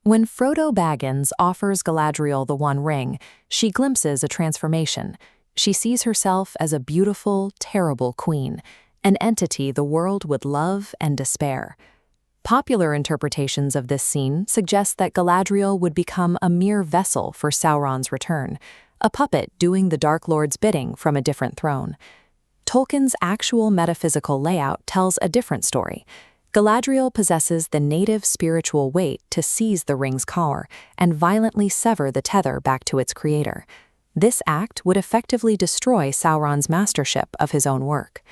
When Frodo Baggins offers Galadriel the One Ring, she glimpses a transformation. She sees herself as a beautiful, terrible queen, an entity the world would love and despair. Popular interpretations of this scene suggest that Galadriel would become a mere vessel for Sauron's return, a puppet doing the Dark Lord's bidding from a different throne. Tolkien's actual metaphysical layout tells a different story. Galadriel possesses the native spiritual weight to seize the ring's collar and violently sever the tether back to its creator. This act would effectively destroy Sauron's mastership of his own work.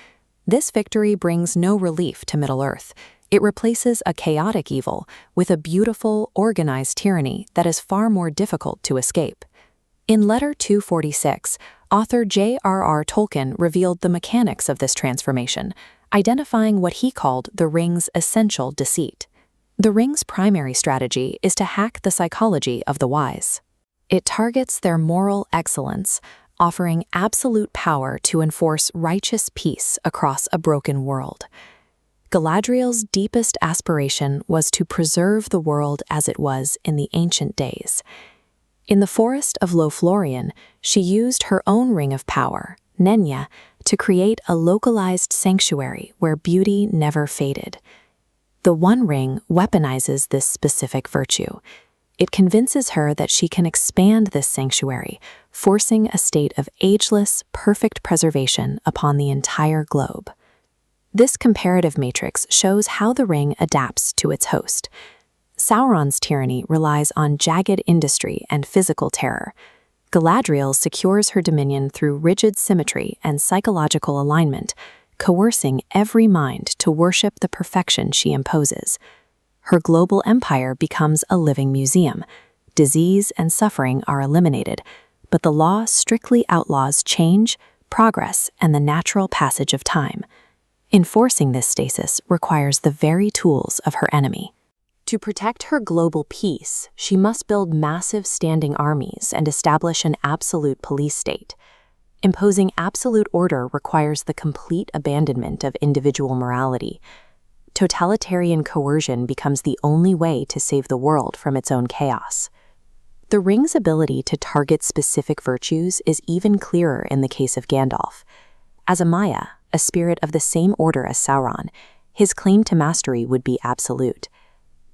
This victory brings no relief to Middle-earth. It replaces a chaotic evil with a beautiful, organized tyranny that is far more difficult to escape. In Letter 246, author J.R.R. Tolkien revealed the mechanics of this transformation, identifying what he called the ring's essential deceit. The ring's primary strategy is to hack the psychology of the wise. It targets their moral excellence, offering absolute power to enforce righteous peace across a broken world. Galadriel's deepest aspiration was to preserve the world as it was in the ancient days. In the forest of Lothlorien, she used her own ring of power, Nenya, to create a localized sanctuary where beauty never faded. The One Ring weaponizes this specific virtue. It convinces her that she can expand this sanctuary, forcing a state of ageless, perfect preservation upon the entire globe. This comparative matrix shows how the ring adapts to its host. Sauron's tyranny relies on jagged industry and physical terror. Galadriel secures her dominion through rigid symmetry and psychological alignment, coercing every mind to worship the perfection she imposes. Her global empire becomes a living museum. Disease and suffering are eliminated, but the law strictly outlaws change, progress, and the natural passage of time. Enforcing this stasis requires the very tools of her enemy. To protect her global peace, she must build massive standing armies and establish an absolute police state. Imposing absolute order requires the complete abandonment of individual morality. Totalitarian coercion becomes the only way to save the world from its own chaos. The ring's ability to target specific virtues is even clearer in the case of Gandalf. As a Maya, a spirit of the same order as Sauron, his claim to mastery would be absolute.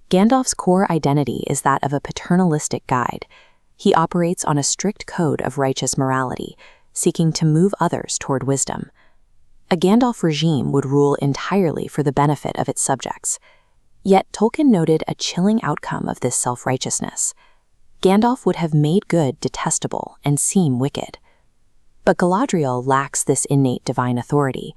Gandalf's core identity is that of a paternalistic guide. He operates on a strict code of righteous morality, seeking to move others toward wisdom. A Gandalf regime would rule entirely for the benefit of its subjects. Yet Tolkien noted a chilling outcome of this self-righteousness. Gandalf would have made good detestable and seem wicked. But Galadriel lacks this innate divine authority.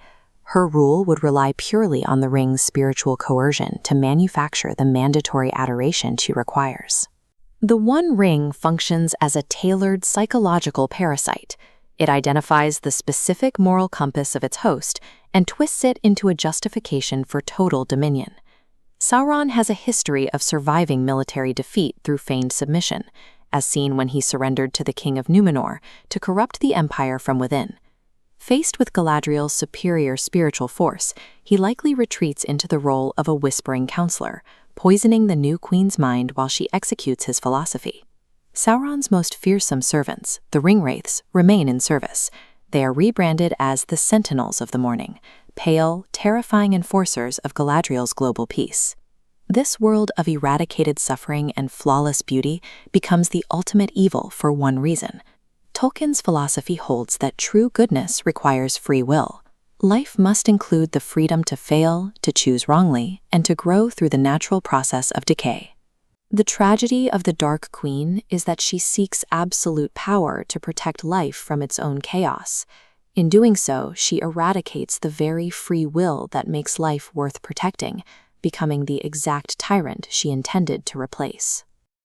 Her rule would rely purely on the ring's spiritual coercion to manufacture the mandatory adoration she requires. The One Ring functions as a tailored psychological parasite. It identifies the specific moral compass of its host and twists it into a justification for total dominion. Sauron has a history of surviving military defeat through feigned submission, as seen when he surrendered to the King of Numenor to corrupt the empire from within. Faced with Galadriel's superior spiritual force, he likely retreats into the role of a whispering counselor, poisoning the new queen's mind while she executes his philosophy. Sauron's most fearsome servants, the Ringwraiths, remain in service. They are rebranded as the Sentinels of the Morning, pale, terrifying enforcers of Galadriel's global peace. This world of eradicated suffering and flawless beauty becomes the ultimate evil for one reason. Tolkien's philosophy holds that true goodness requires free will. Life must include the freedom to fail, to choose wrongly, and to grow through the natural process of decay. The tragedy of the Dark Queen is that she seeks absolute power to protect life from its own chaos. In doing so, she eradicates the very free will that makes life worth protecting, becoming the exact tyrant she intended to replace.